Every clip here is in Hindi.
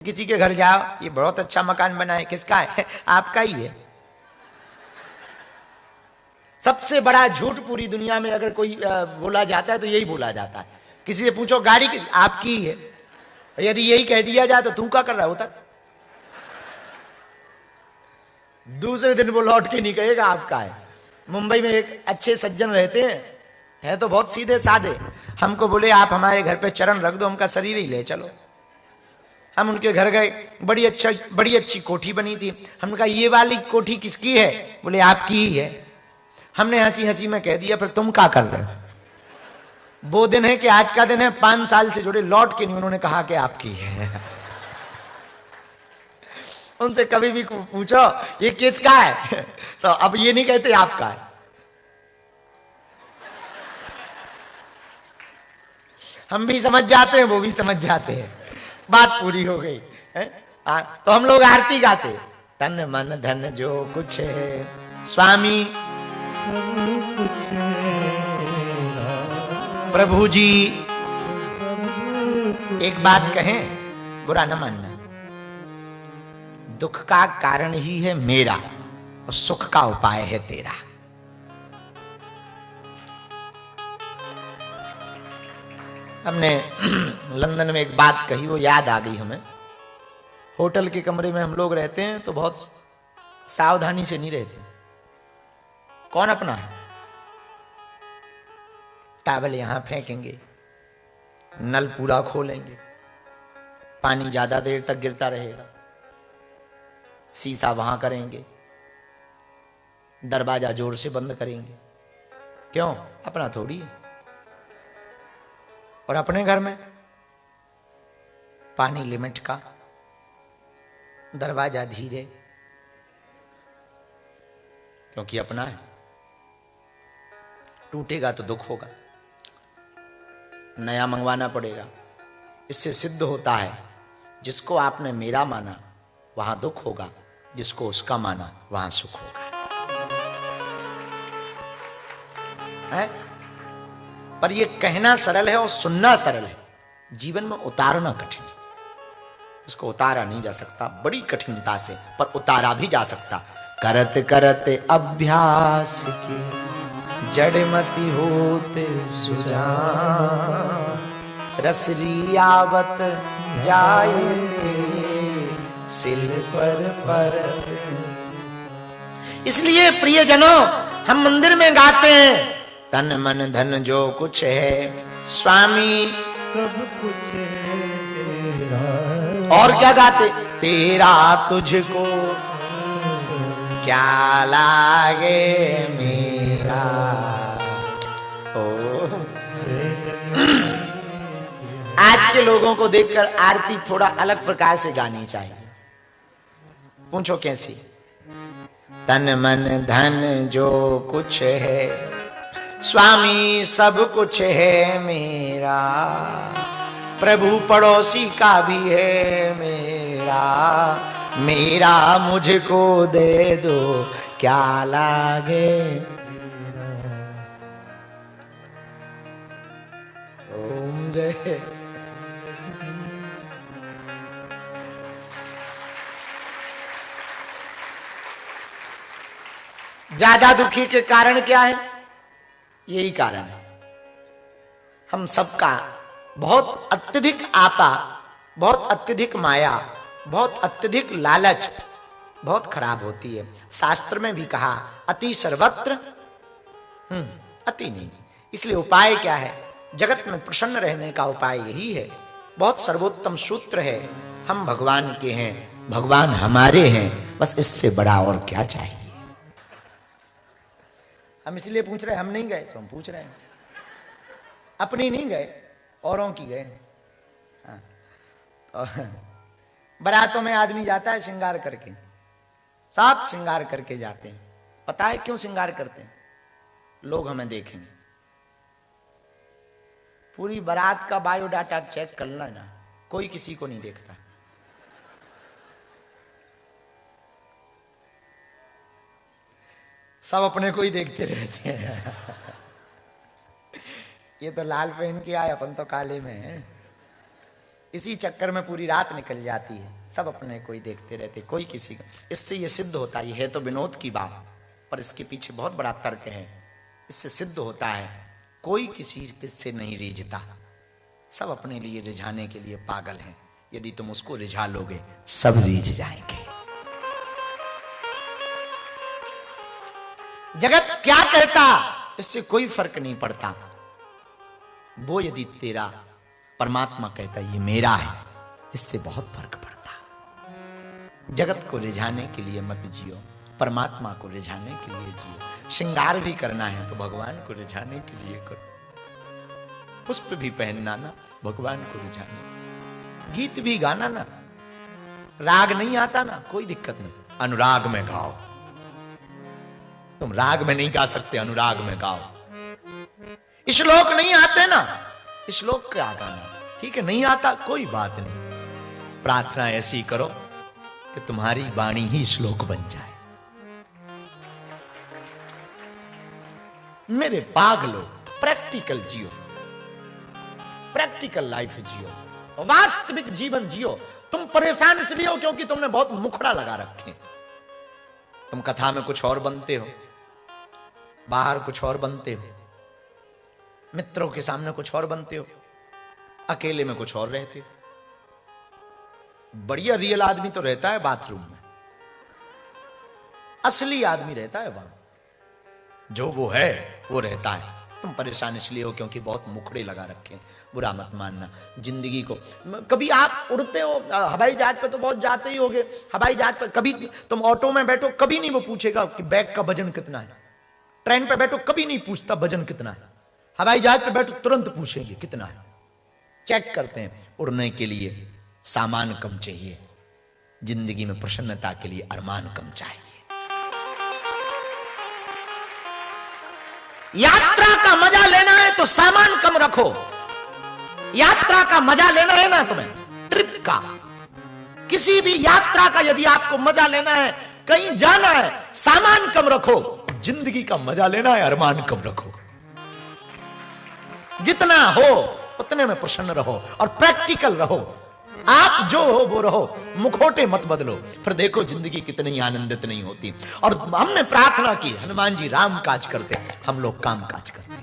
किसी के घर जाओ, ये बहुत अच्छा मकान बना है, किसका है? आपका ही है। सबसे बड़ा झूठ पूरी दुनिया में अगर कोई बोला जाता है तो यही बोला जाता है। किसी से पूछो गाड़ी किस, आपकी ही है। यदि यही कह दिया जाए तो तू क्या कर रहा होता, दूसरे दिन वो लौट के नहीं कहेगा आपका है। मुंबई में एक अच्छे सज्जन रहते हैं, है तो बहुत सीधे साधे। हमको बोले आप हमारे घर पे चरण रख दो, हमका शरीर ही ले चलो। हम उनके घर गए, बड़ी अच्छी कोठी बनी थी। हमने कहा ये वाली कोठी किसकी है? बोले आपकी ही है। हमने हंसी हंसी में कह दिया फिर तुम क्या कर रहे हो? वो दिन है कि आज का दिन है, 5 साल से जुड़े, लौट के नहीं उन्होंने कहा कि आपकी है। उनसे कभी भी पूछो ये किसका है, तो अब ये नहीं कहते आपका है। हम भी समझ जाते हैं, वो भी समझ जाते हैं, बात पूरी हो गई है? तो हम लोग आरती गाते, तन मन धन जो कुछ है स्वामी प्रभु जी। एक बात कहें, बुरा न मानना, दुख का कारण ही है मेरा और सुख का उपाय है तेरा। हमने लंदन में एक बात कही, वो याद आ गई हमें। होटल के कमरे में हम लोग रहते हैं तो बहुत सावधानी से नहीं रहते। कौन अपना है? टॉवल यहां फेंकेंगे, नल पूरा खोलेंगे, पानी ज्यादा देर तक गिरता रहेगा, शीशा वहां करेंगे, दरवाजा जोर से बंद करेंगे। क्यों? अपना थोड़ी है। और अपने घर में पानी लिमिट का, दरवाजा धीरे, क्योंकि अपना है। टूटेगा तो दुख होगा, नया मंगवाना पड़ेगा। इससे सिद्ध होता है जिसको आपने मेरा माना वहां दुख होगा, जिसको उसका माना वहां सुख होगा, है? पर यह कहना सरल है और सुनना सरल है, जीवन में उतारना कठिन है। इसको उतारा नहीं जा सकता बड़ी कठिनता से, पर उतारा भी जा सकता। करत करत अभ्यास के जड़मति होते सुजान, रसरी आवत जाए सिल पर परत। इसलिए प्रियजनों, हम मंदिर में गाते हैं, तन मन धन जो कुछ है स्वामी सब कुछ है तेरा। और क्या गाते? तेरा तुझको क्या लागे मेरा। ओ आज के लोगों को देखकर आरती थोड़ा अलग प्रकार से गानी चाहिए। पूछो कैसी? तन मन धन जो कुछ है स्वामी सब कुछ है मेरा, प्रभु पड़ोसी का भी है मेरा, मेरा मुझको दे दो क्या लागे। ओम जय। ज्यादा दुखी के कारण क्या है? यही कारण है, हम सबका बहुत अत्यधिक आपा, बहुत अत्यधिक माया, बहुत अत्यधिक लालच बहुत खराब होती है। शास्त्र में भी कहा अति सर्वत्र अति नहीं। इसलिए उपाय क्या है? जगत में प्रसन्न रहने का उपाय यही है। बहुत सर्वोत्तम सूत्र है, हम भगवान के हैं, भगवान हमारे हैं, बस इससे बड़ा और क्या चाहिए। हम इसलिए पूछ रहे हैं, हम नहीं गए तो हम पूछ रहे हैं, अपनी नहीं गए, औरों की गए। बारातों में आदमी जाता है श्रृंगार करके, सब श्रृंगार करके जाते हैं। पता है क्यों श्रृंगार करते हैं? लोग हमें देखेंगे। पूरी बारात का बायोडाटा चेक कर लेना, कोई किसी को नहीं देखता। सब अपने को ही देखते रहते हैं। ये तो लाल पहन के आए, अपन तो काले में हैं। इसी चक्कर में पूरी रात निकल जाती है, सब अपने कोई देखते रहते, कोई किसी का। इससे ये सिद्ध होता है तो विनोद की बात, पर इसके पीछे बहुत बड़ा तर्क है। इससे सिद्ध होता है कोई किसी से नहीं रिझता, सब अपने लिए रिझाने के लिए पागल हैं। यदि तुम उसको रिझा लोगे सब रिझ जाएंगे। जगत क्या कहता इससे कोई फर्क नहीं पड़ता। वो यदि तेरा परमात्मा कहता ये मेरा है, इससे बहुत फर्क पड़ता। जगत को रिझाने के लिए मत जियो, परमात्मा को रिझाने के लिए जियो। श्रृंगार भी करना है तो भगवान को रिझाने के लिए करो। पुष्प भी पहनना ना भगवान को रिझाने। गीत भी गाना ना, राग नहीं आता ना कोई दिक्कत नहीं, अनुराग में गाओ। तुम राग में नहीं गा सकते, अनुराग में गाओ। श्लोक नहीं आते ना, श्लोक क्या गाना, ठीक है नहीं आता कोई बात नहीं। प्रार्थना ऐसी करो कि तुम्हारी वाणी ही श्लोक बन जाए। मेरे पागलो, प्रैक्टिकल जियो, प्रैक्टिकल लाइफ जियो, वास्तविक जीवन जियो। तुम परेशान इसलिए हो क्योंकि तुमने बहुत मुखड़ा लगा रखे। तुम कथा में कुछ और बनते हो, बाहर कुछ और बनते हो, मित्रों के सामने कुछ और बनते हो, अकेले में कुछ और रहते हो। बढ़िया रियल आदमी तो रहता है बाथरूम में, असली आदमी रहता है वहां, जो वो है वो रहता है। तुम परेशान इसलिए हो क्योंकि बहुत मुखड़े लगा रखे हैं। बुरा मत मानना जिंदगी को। कभी आप उड़ते हो हवाई जहाज पे तो बहुत जाते ही होगे, हवाई जहाज पे कभी तुम ऑटो में बैठो कभी नहीं वो पूछेगा कि बैग का वजन कितना है। ट्रेन पे बैठो कभी नहीं पूछता वजन कितना है। हवाई जहाज पे बैठो तुरंत पूछेंगे कितना है। चेक करते हैं। उड़ने के लिए सामान कम चाहिए, जिंदगी में प्रसन्नता के लिए अरमान कम चाहिए। यात्रा का मजा लेना है तो सामान कम रखो। यात्रा का मजा लेना है ना तुम्हें, ट्रिप का, किसी भी यात्रा का यदि आपको मजा लेना है, कहीं जाना है, सामान कम रखो। जिंदगी का मजा लेना है, अरमान कम रखो। जितना हो उतने में प्रसन्न रहो और प्रैक्टिकल रहो। आप जो हो वो रहो, मुखोटे मत बदलो। फिर देखो जिंदगी कितनी आनंदित नहीं होती। और हमने प्रार्थना की हनुमान जी राम काज करते, हम लोग काम काज करते।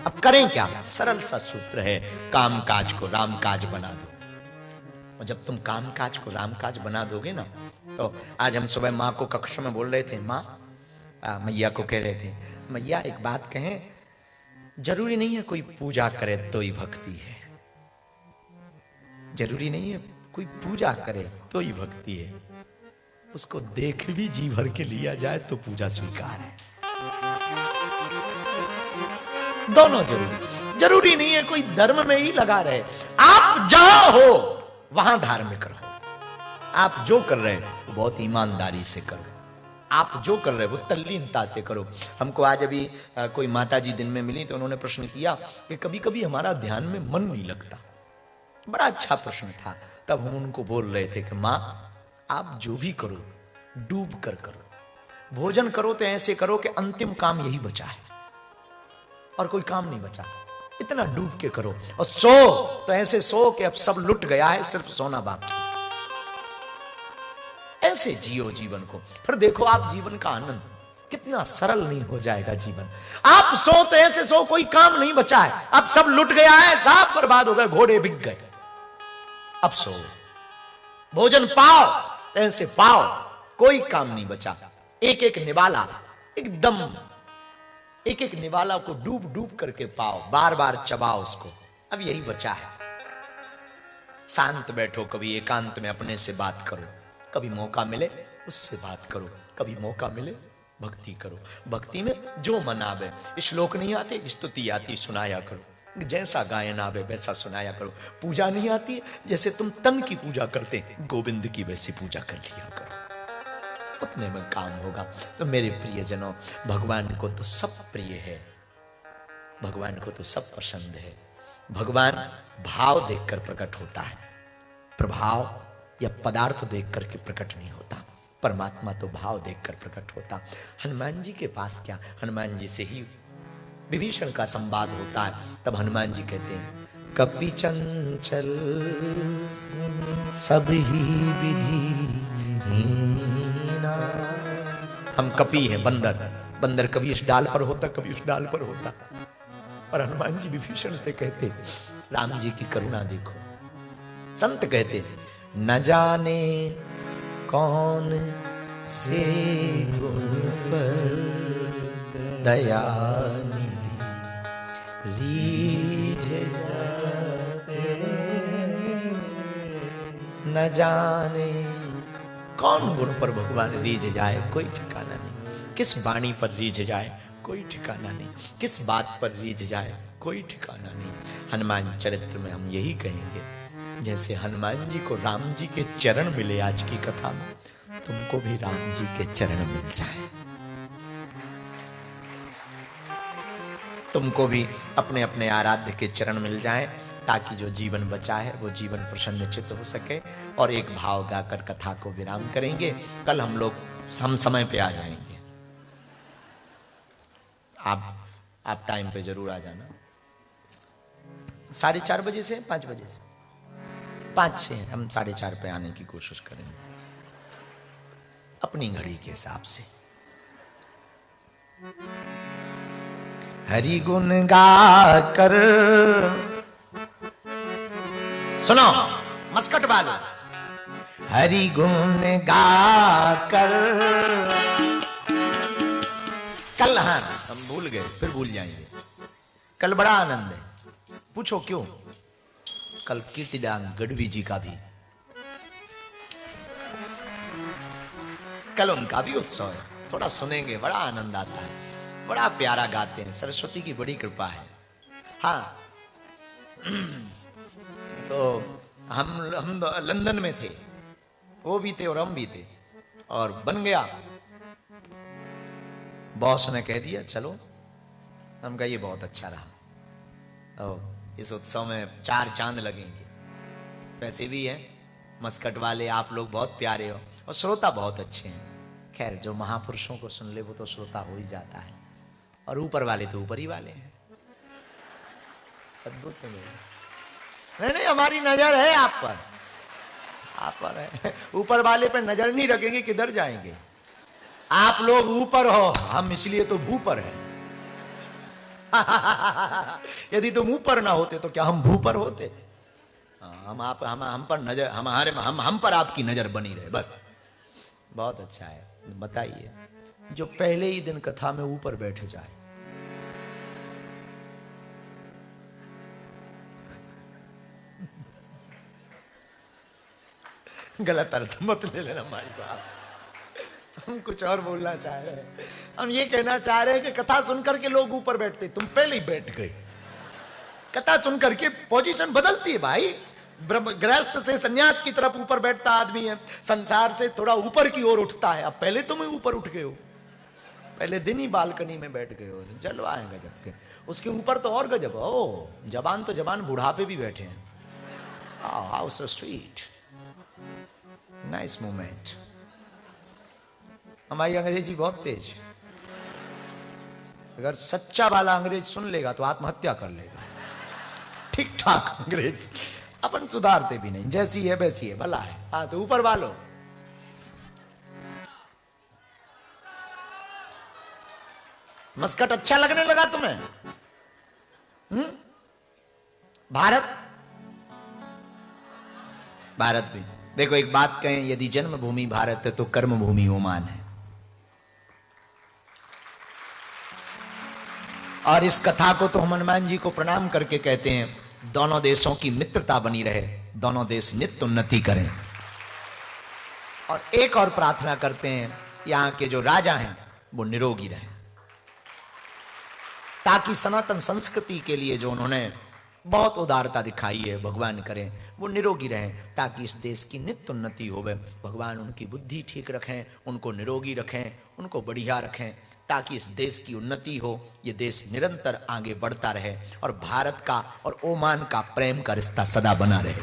अब करें क्या? सरल सा सूत्र है, काम काज को राम काज बना दो। और जब तुम काम काज को राम काज बना दोगे ना, तो आज हम सुबह माँ को कक्ष में बोल रहे थे, माँ मैया को कह रहे थे, मैया एक बात कहें, जरूरी नहीं है कोई पूजा करे तो ही भक्ति है। जरूरी नहीं है कोई पूजा करे तो ही भक्ति है। उसको देख भी जी भर के लिया जाए तो पूजा स्वीकार है। दोनों जरूरी नहीं है कोई धर्म में ही लगा रहे। आप जहां हो वहां धार्मिक रहो। आप जो कर रहे हो वो बहुत ईमानदारी से करो। आप जो कर रहे हो वो तल्लीनता से करो। हमको आज अभी कोई माता जी दिन में मिली तो उन्होंने प्रश्न किया कि कभी कभी हमारा ध्यान में मन नहीं लगता। बड़ा अच्छा प्रश्न था। तब हम उनको बोल रहे थे कि माँ आप जो भी करो डूब कर करो। भोजन करो तो ऐसे करो कि अंतिम काम यही बचा है और कोई काम नहीं बचा। इतना डूब के करो। और सो तो ऐसे सो कि अब सब लुट गया है, सिर्फ सोना बाकी। ऐसे जियो जीवन को, फिर देखो आप जीवन का आनंद कितना सरल नहीं हो जाएगा जीवन। आप सो तो ऐसे सो कोई काम नहीं बचा है, अब सब लुट गया है, सब बर्बाद हो गए, घोड़े बिक गए। अब सो, भोजन पाओ ऐसे पाओ, कोई काम नहीं बचा। एक एक निवाला एकदम, एक एक निवाला को डूब डूब करके पाओ, बार बार चबाओ उसको। अब यही बचा है। शांत बैठो, कभी एकांत में अपने से बात करो, कभी मौका मिले उससे बात करो, कभी मौका मिले भक्ति करो। भक्ति में जो मन आवे, श्लोक नहीं आते स्तुति आती सुनाया करो, जैसा गायन आवे वैसा सुनाया करो। पूजा नहीं आती जैसे तुम तन की पूजा करते, गोविंद की वैसी पूजा कर लिया करो, उतने में काम होगा। तो मेरे प्रियजनों, भगवान को तो सब प्रिय है, भगवान को तो सब पसंद है। भगवान भाव देखकर प्रकट होता है, प्रभाव या पदार्थ देख करके प्रकट नहीं होता। परमात्मा तो भाव देखकर प्रकट होता। हनुमान जी के पास क्या, हनुमान जी से ही विभीषण का संवाद होता है। तब हनुमान जी कहते हैं कपि चंचल सब ही विधि हीना। हम कपि हैं, बंदर। बंदर कभी इस डाल पर होता, कभी उस डाल पर होता। और हनुमान जी विभीषण से कहते, राम जी की करुणा देखो। संत कहते, न जाने कौन से गुण पर दया निधि रीझ जाते। न जाने कौन गुण पर भगवान रीझ जाए, कोई ठिकाना नहीं। किस वाणी पर रीझ जाए, कोई ठिकाना नहीं। किस बात पर रीझ जाए, कोई ठिकाना नहीं। हनुमान चरित्र में हम यही कहेंगे, जैसे हनुमान जी को राम जी के चरण मिले आज की कथा में, तुमको भी राम जी के चरण मिल जाए। तुमको भी अपने अपने आराध्य के चरण मिल जाए, ताकि जो जीवन बचा है वो जीवन प्रसन्नचित्त हो सके। और एक भाव गाकर कथा को विराम करेंगे। कल हम समय पे आ जाएंगे। आप टाइम पे जरूर आ जाना। 4:30 बजे से 5 बजे से 5 से हम 4:30 पे आने की कोशिश करेंगे, अपनी घड़ी के हिसाब से। हरि गुण गाकर सुनो मस्कट वालों, हरि गुण गाकर। कल हाँ हम भूल गए, फिर भूल जाएंगे। कल बड़ा आनंद है, पूछो क्यों? कल कीर्तिदान गढ़वी जी का भी, कल उनका भी उत्सव है। थोड़ा सुनेंगे, बड़ा आनंद आता है, बड़ा प्यारा गाते हैं। सरस्वती की बड़ी कृपा है। हाँ तो हम लंदन में थे, वो भी थे और हम भी थे, और बन गया। बॉस ने कह दिया चलो, हम कहा ये बहुत अच्छा रहा। इस उत्सव में 4 चांद लगेंगे। पैसे भी हैं, मस्कट वाले आप लोग बहुत प्यारे हो, और श्रोता बहुत अच्छे हैं। खैर जो महापुरुषों को सुन ले वो तो श्रोता हो ही जाता है, और ऊपर वाले तो ऊपर ही वाले हैं। अद्भुत नहीं, हमारी नजर है आप पर है। ऊपर वाले पे नजर नहीं रखेंगे किधर जाएंगे? आप लोग ऊपर हो, हम इसलिए तो भू पर हैं। यदि तुम ऊपर ना होते तो क्या हम भू पर होते? हम पर नजर, हम पर आपकी नजर बनी रहे बस। बहुत अच्छा है। बताइए, जो पहले ही दिन कथा में ऊपर बैठ जाए, गलत अर्थ मत ले लेना हमारी बात। हम कुछ और बोलना चाह रहे हैं। हम ये कहना चाह रहे हैं कि कथा सुनकर के लोग ऊपर बैठते, तुम पहले ही बैठ गए। कथा सुनकर के पोजीशन बदलती है भाई। गृहस्थ से सन्यास की तरफ ऊपर बैठता आदमी है, संसार से थोड़ा ऊपर की ओर उठता है। अब पहले तुम ही ऊपर उठ गए हो, पहले दिन ही बालकनी में बैठ गए हो। जलवा है गजब के। उसके ऊपर तो और गजब। ओ जवान तो जवान बुढ़ापे भी बैठे हैं। How so sweet, nice moment. हमारी अंग्रेजी बहुत तेज। अगर सच्चा वाला अंग्रेज सुन लेगा तो आत्महत्या कर लेगा। ठीक ठाक अंग्रेज, अपन सुधारते भी नहीं, जैसी है वैसी है, भला है। हाँ तो ऊपर वालों, मस्कट अच्छा लगने लगा तुम्हें? भारत भी देखो, एक बात कहें, यदि जन्मभूमि भारत है तो कर्म भूमि ओमान है। और इस कथा को तो हम हनुमान जी को प्रणाम करके कहते हैं, दोनों देशों की मित्रता बनी रहे, दोनों देश नित्य उन्नति करें। और एक और प्रार्थना करते हैं, यहां के जो राजा हैं वो निरोगी रहें, ताकि सनातन संस्कृति के लिए जो उन्होंने बहुत उदारता दिखाई है, भगवान करें वो निरोगी रहें, ताकि इस देश की नित्य उन्नति हो। भगवान उनकी बुद्धि ठीक रखें, उनको निरोगी रखें, उनको बढ़िया रखें, ताकि इस देश की उन्नति हो, ये देश निरंतर आगे बढ़ता रहे, और भारत का और ओमान का प्रेम का रिश्ता सदा बना रहे।